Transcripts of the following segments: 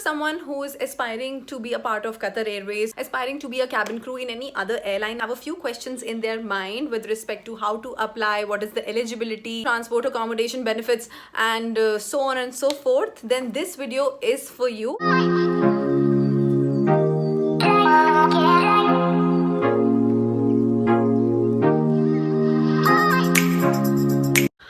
someone who is aspiring to be a part of Qatar Airways, aspiring to be a cabin crew in any other airline, have a few questions in their mind with respect to how to apply, what is the eligibility, transport, accommodation, benefits, and so on and so forth, then this video is for you.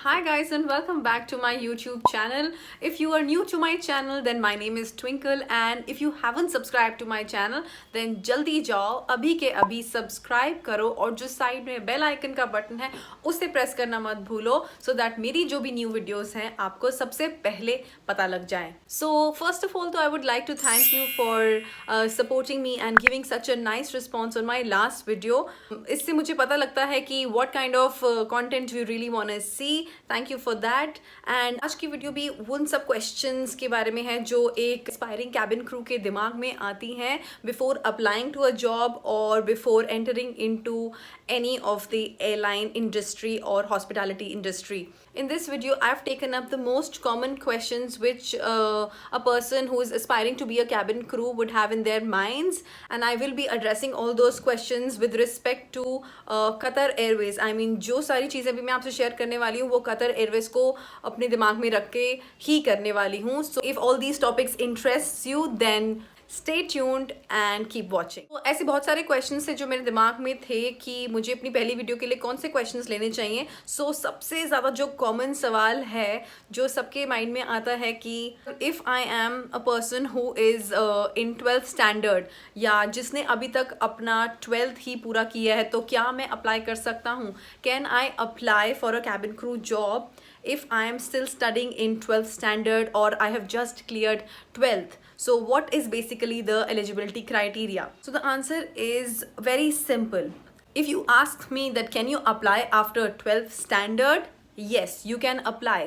Hi guys, and welcome back to my YouTube channel. If you are new to my channel, then my name is Twinkle, and if you haven't subscribed to my channel, then जल्दी जाओ अभी के अभी subscribe करो और जो side में bell icon का बटन है उसे प्रेस करना मत भूलो, सो दैट मेरी जो भी न्यू वीडियोस हैं आपको सबसे पहले पता लग जाए. सो फर्स्ट ऑफ ऑल तो I would like to thank you for supporting me and giving such a nice response on my last video. इससे मुझे पता लगता है कि what kind of content you really want to see. Thank you for that. And आज की video भी उन सब क्वेश्चंस के बारे में है जो एक एस्पायरिंग कैबिन क्रू के दिमाग में आती हैं before applying to a job और before entering into any of the airline industry or hospitality industry. In this video, I've taken up the most common questions which a person who is aspiring to be a cabin crew would have in their minds, and I will be addressing all those questions with respect to Qatar Airways. I mean, जो सारी चीज़ें भी मैं आपसे share करने वाली हूँ वो Qatar Airways को अपने दिमाग में रख के ही करने वाली हूँ. So if all these topics interests you, then Stay tuned and keep watching. तो ऐसे बहुत सारे क्वेश्चंस थे जो मेरे दिमाग में थे कि मुझे अपनी पहली वीडियो के लिए कौन से क्वेश्चंस लेने चाहिए. सो सबसे ज़्यादा जो कॉमन सवाल है जो सबके माइंड में आता है कि if I am a person who is in 12th standard या जिसने अभी तक अपना 12th ही पूरा किया है तो क्या मैं अप्लाई कर सकता हूँ. Can I apply for a cabin crew job if I am still studying in 12th standard or I have just cleared 12th. So what is basically the eligibility criteria? So the answer is very simple. If you ask me that can you apply after 12th standard, yes, you can apply,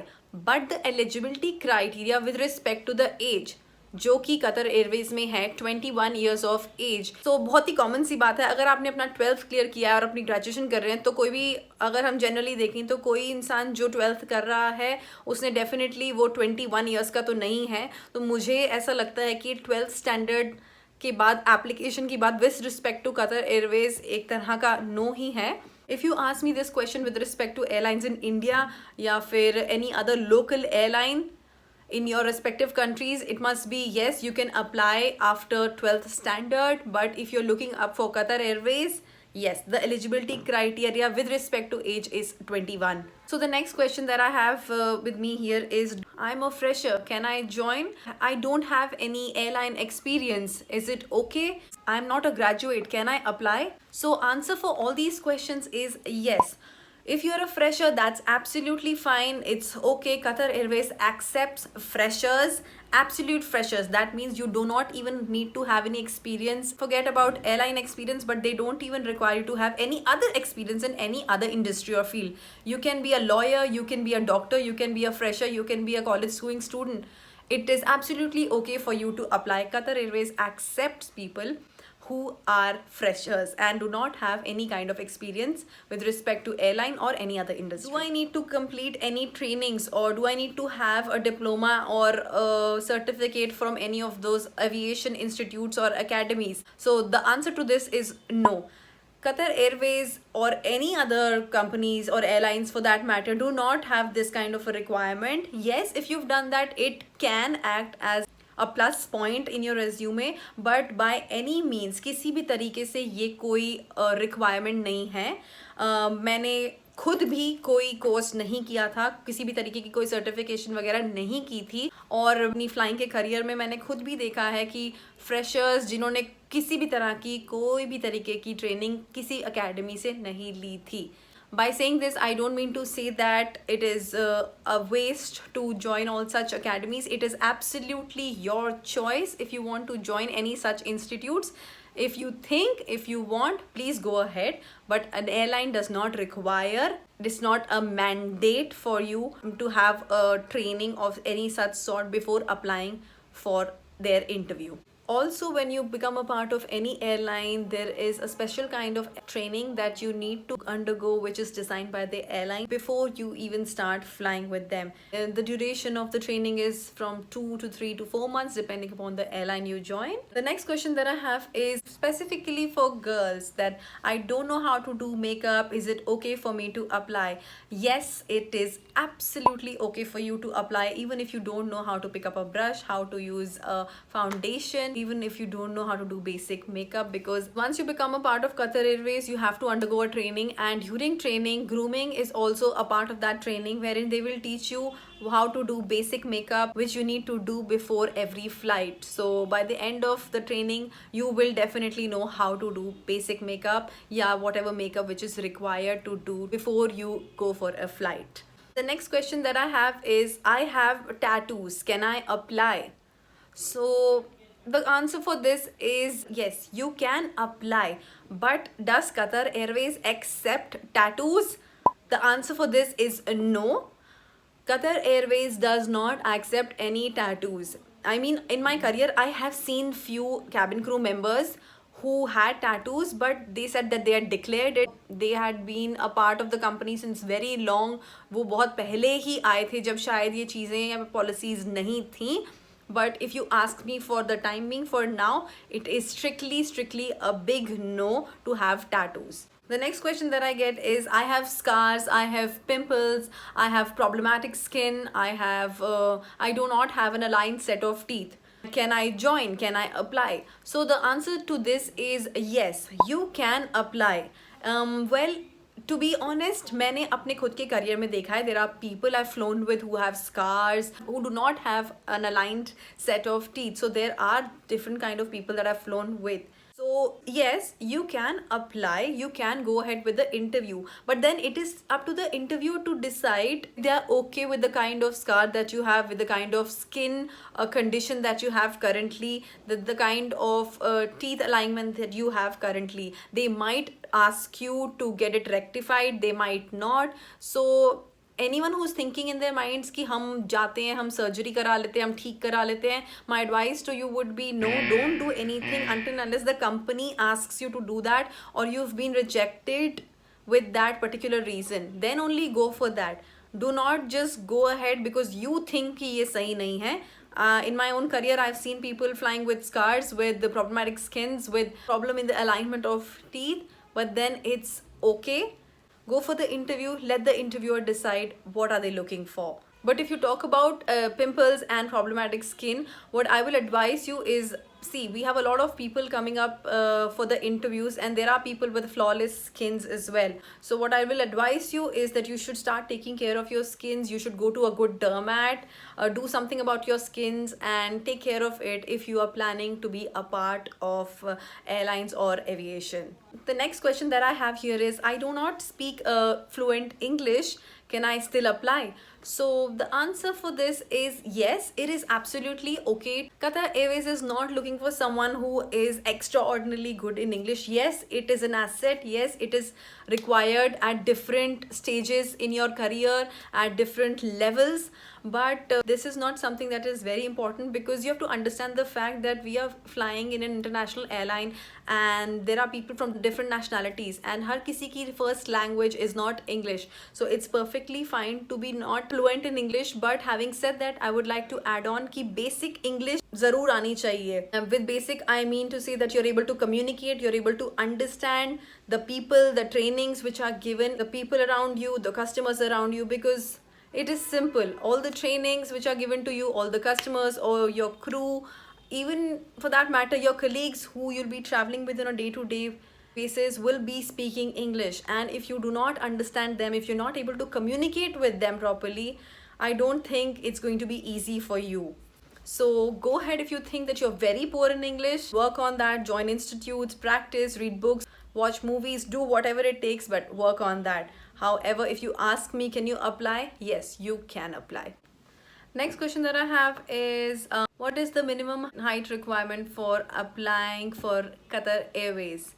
but the eligibility criteria with respect to the age जो कि Qatar Airways में है 21 years of as. तो बहुत ही common सी बात है, अगर आपने अपना 12th क्लियर किया है और अपनी ग्रेजुएशन कर रहे हैं तो कोई भी, अगर हम जनरली देखें तो कोई इंसान जो 12th कर रहा है उसने डेफिनेटली वो 21 ईयर्स का तो नहीं है. तो मुझे ऐसा लगता है कि 12th स्टैंडर्ड के बाद एप्लीकेशन की बात with respect to Qatar Airways एक तरह का नो ही है. If you ask me this question with respect to airlines in India या फिर any other local airline in your respective countries, it must be yes, you can apply after 12th standard. But if you're looking up for Qatar Airways, yes, the eligibility criteria with respect to age is 21. So the next question that I have with me here is, I'm a fresher, can I join? I don't have any airline experience, is it okay? I'm not a graduate, can I apply? So answer for all these questions is yes. If you're a fresher, that's absolutely fine. It's okay. Qatar Airways accepts freshers, absolute freshers. That means you do not even need to have any experience. Forget about airline experience, but they don't even require you to have any other experience in any other industry or field. You can be a lawyer, you can be a doctor, you can be a fresher, you can be a college going student. It is absolutely okay for you to apply. Qatar Airways accepts people who are freshers and do not have any kind of experience with respect to airline or any other industry. Do I need to complete any trainings or do I need to have a diploma or a certificate from any of those aviation institutes or academies? So the answer to this is no. Qatar Airways or any other companies or airlines for that matter do not have this kind of a requirement. Yes, if you've done that, it can act as a plus point in your resume, but by any means किसी भी तरीके से ये कोई requirement नहीं है. मैंने खुद भी कोई कोर्स नहीं किया था, किसी भी तरीके की कोई सर्टिफिकेशन वगैरह नहीं की थी, और अपनी फ्लाइंग के करियर में मैंने खुद भी देखा है कि फ्रेशर्स जिन्होंने किसी भी तरह की कोई भी तरीके की ट्रेनिंग किसी एकेडमी से नहीं ली थी. By saying this, I don't mean to say that it is a waste to join all such academies. It is absolutely your choice if you want to join any such institutes. If you think, if you want, please go ahead. But an airline does not require, it's not a mandate for you to have a training of any such sort before applying for their interview. Also, when you become a part of any airline, there is a special kind of training that you need to undergo, which is designed by the airline before you even start flying with them. And the duration of the training is from 2 to 3 to 4 months, depending upon the airline you join. The next question that I have is specifically for girls, that I don't know how to do makeup. Is it okay for me to apply? Yes, it is absolutely okay for you to apply, even if you don't know how to pick up a brush, how to use a foundation, even if you don't know how to do basic makeup, because once you become a part of Qatar Airways, you have to undergo a training, and during training, grooming is also a part of that training, wherein they will teach you how to do basic makeup, which you need to do before every flight. So by the end of the training, you will definitely know how to do basic makeup, yeah, whatever makeup which is required to do before you go for a flight. The next question that I have is, I have tattoos, can I apply? So the answer for this is yes, you can apply. But does Qatar Airways accept tattoos? The answer for this is no. Qatar Airways does not accept any tattoos. I mean, in my career, I have seen few cabin crew members who had tattoos, but they said that they had declared it. They had been a part of the company since very long. वो बहुत पहले ही आए थे जब शायद ये चीज़ें या policies नहीं थी. But if you ask me, for the time being, for now, it is strictly a big no to have tattoos. The next question that I get is, I have scars, I have pimples, I have problematic skin, I do not have an aligned set of teeth. Can I join? Can I apply? So the answer to this is yes, you can apply. Well, to be honest, मैंने अपने खुद के career में देखा है, there are people I've flown with who have scars, who do not have an aligned set of teeth. So there are different kind of people that I've flown with. So yes, you can apply, you can go ahead with the interview, but then it is up to the interviewer to decide if they are okay with the kind of scar that you have, with the kind of skin condition that you have currently, the kind of teeth alignment that you have currently. They might ask you to get it rectified, they might not. So anyone who's thinking in their minds कि हम जाते हैं, हम surgery करा लेते हैं, हम ठीक करा लेते हैं, my advice to you would be no, don't do anything until unless the company asks you to do that, or you've been rejected with that particular reason. Then only go for that. Do not just go ahead because you think कि ये सही नहीं है. In my own career, I've seen people flying with scars, with the problematic skins, with problem in the alignment of teeth, but then it's okay. Go for the interview, let the interviewer decide what are they looking for. But if you talk about pimples and problematic skin, what I will advise you is, see, we have a lot of people coming up for the interviews, and there are people with flawless skins as well. So what I will advise you is that you should start taking care of your skins. You should go to a good dermat, do something about your skins and take care of it if you are planning to be a part of airlines or aviation. The next question that I have here is, I do not speak fluent English. Can I still apply? So the answer for this is yes, it is absolutely okay. Qatar Airways is not looking for someone who is extraordinarily good in English. Yes, it is an asset. Yes, it is required at different stages in your career, at different levels. But this is not something that is very important, because you have to understand the fact that we are flying in an international airline and there are people from different nationalities, and har kisi ki first language is not English. So it's perfectly fine to be not fluent in English. But having said that, I would like to add on ki basic English zarur aani chahiye. With basic, I mean to say that you're able to communicate, you're able to understand the people, the trainings which are given, the people around you, the customers around you, because it is simple. All the trainings which are given to you, all the customers or your crew, even for that matter, your colleagues who you'll be traveling with on a day-to-day basis will be speaking English. And if you do not understand them, if you're not able to communicate with them properly, I don't think it's going to be easy for you. So go ahead, if you think that you're very poor in English, work on that, join institutes, practice, read books, watch movies, do whatever it takes, but work on that. However, if you ask me, can you apply? Yes, you can apply. Next question that I have is, what is the minimum height requirement for applying for Qatar Airways?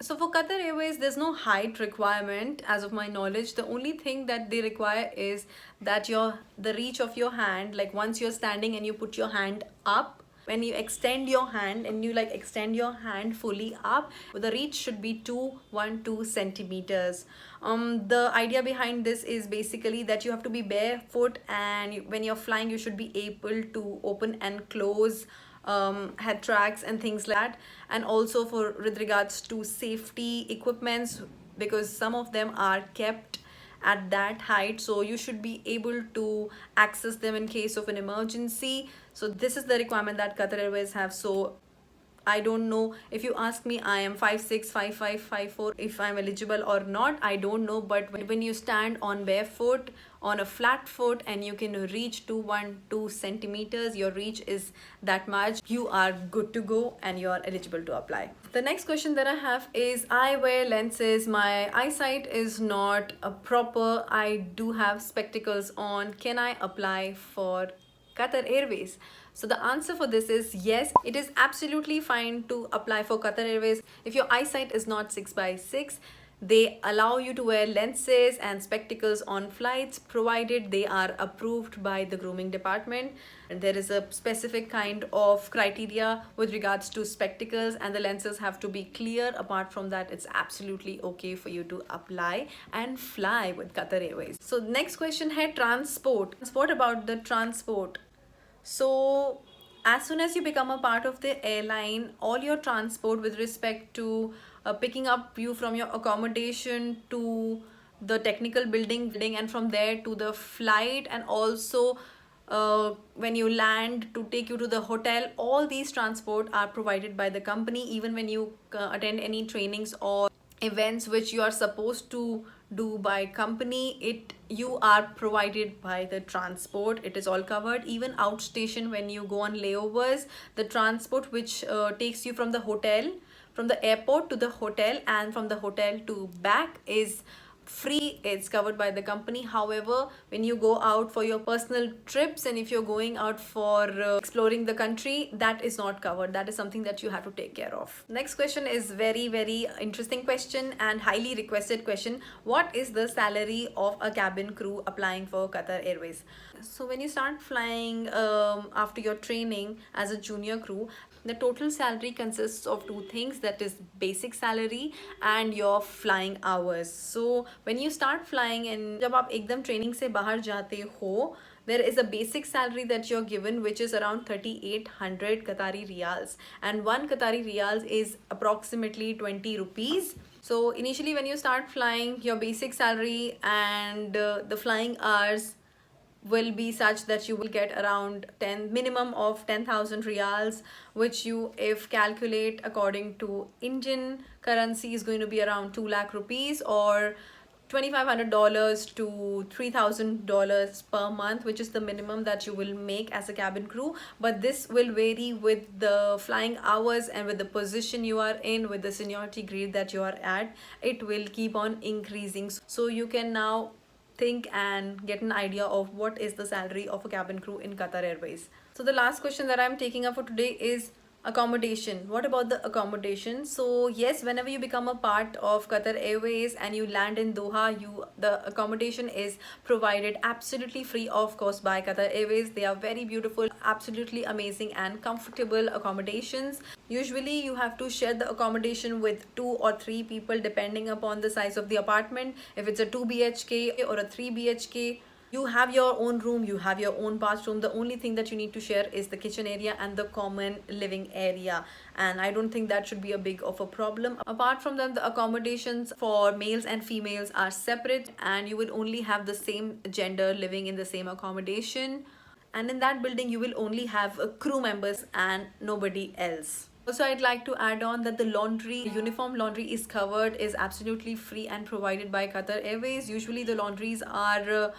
So for Qatar Airways, there's no height requirement as of my knowledge. The only thing that they require is that the reach of your hand, like once you're standing and you put your hand up, When you extend your hand and you like extend your hand fully up, the reach should be 212 centimeters. The idea behind this is basically that you have to be barefoot, and when you're flying you should be able to open and close head tracks and things like that. And also for with regards to safety equipments, because some of them are kept at that height, so you should be able to access them in case of an emergency. So this is the requirement that Qatar Airways have. So I don't know, if you ask me, I am 5'6", 5'5", 5'4", if I'm eligible or not, I don't know. But when you stand on barefoot, on a flat foot, and you can reach 212 centimeters, your reach is that much, you are good to go and you are eligible to apply. The next question that I have is, I wear lenses, my eyesight is not proper, I do have spectacles on, can I apply for Qatar Airways? So the answer for this is yes, it is absolutely fine to apply for Qatar Airways. If your eyesight is not 6/6, they allow you to wear lenses and spectacles on flights, provided they are approved by the grooming department. And there is a specific kind of criteria with regards to spectacles, and the lenses have to be clear. Apart from that, it's absolutely okay for you to apply and fly with Qatar Airways. So next question है transport. What about the transport? So as soon as you become a part of the airline, all your transport with respect to picking up you from your accommodation to the technical building, and from there to the flight, and also when you land to take you to the hotel, all these transport are provided by the company. Even when you attend any trainings or events which you are supposed to do by company, you are provided by the transport. It is all covered. Even outstation, when you go on layovers, the transport which takes you from the hotel, from the airport to the hotel, and from the hotel to back is free. It's covered by the company. However, when you go out for your personal trips, and if you're going out for exploring the country, that is not covered. That is something that you have to take care of. Next question is very interesting question and highly requested question. What is the salary of a cabin crew applying for Qatar Airways? So when you start flying after your training as a junior crew, the total salary consists of two things, that is basic salary and your flying hours. So when you start flying and जब आप एकदम training से बाहर जाते हो, there is a basic salary that you're given, which is around 3,800 Qatari riyals, and one Qatari riyals is approximately 20 rupees. So initially when you start flying, your basic salary and the flying hours will be such that you will get around minimum of 10,000 riyals, which you, if calculate according to Indian currency, is going to be around 2 lakh rupees, or $2,500 to $3,000 per month, which is the minimum that you will make as a cabin crew. But this will vary with the flying hours and with the position you are in, with the seniority grade that you are at. It will keep on increasing. So you can now think and get an idea of what is the salary of a cabin crew in Qatar Airways. So the last question that I'm taking up for today is accommodation. What about the accommodation? So yes, whenever you become a part of Qatar Airways and you land in Doha, the accommodation is provided absolutely free of cost by Qatar Airways. They are very beautiful, absolutely amazing and comfortable accommodations. Usually you have to share the accommodation with 2 or 3 people depending upon the size of the apartment. If it's a 2 BHK or a 3 BHK, you have your own room, you have your own bathroom. The only thing that you need to share is the kitchen area and the common living area, and I don't think that should be a big of a problem. Apart from that, the accommodations for males and females are separate, and you will only have the same gender living in the same accommodation, and in that building you will only have crew members and nobody else. Also, I'd like to add on that the uniform laundry is covered, is absolutely free and provided by Qatar Airways. Usually the laundries are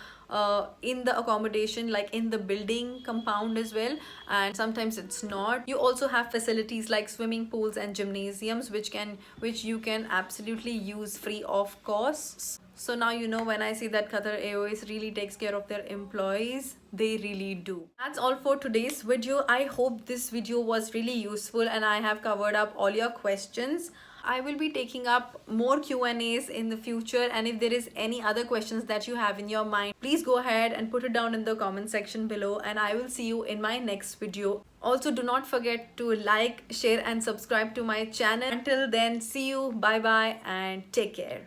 in the accommodation, like in the building compound as well, and sometimes it's not. You also have facilities like swimming pools and gymnasiums, which you can absolutely use free of cost. So now you know when I say that Qatar Airways really takes care of their employees, they really do. That's all for today's video. I hope this video was really useful and I have covered up all your questions. I will be taking up more Q&As in the future, and if there is any other questions that you have in your mind, please go ahead and put it down in the comment section below, and I will see you in my next video. Also, do not forget to like, share and subscribe to my channel. Until then, see you, bye bye, and take care.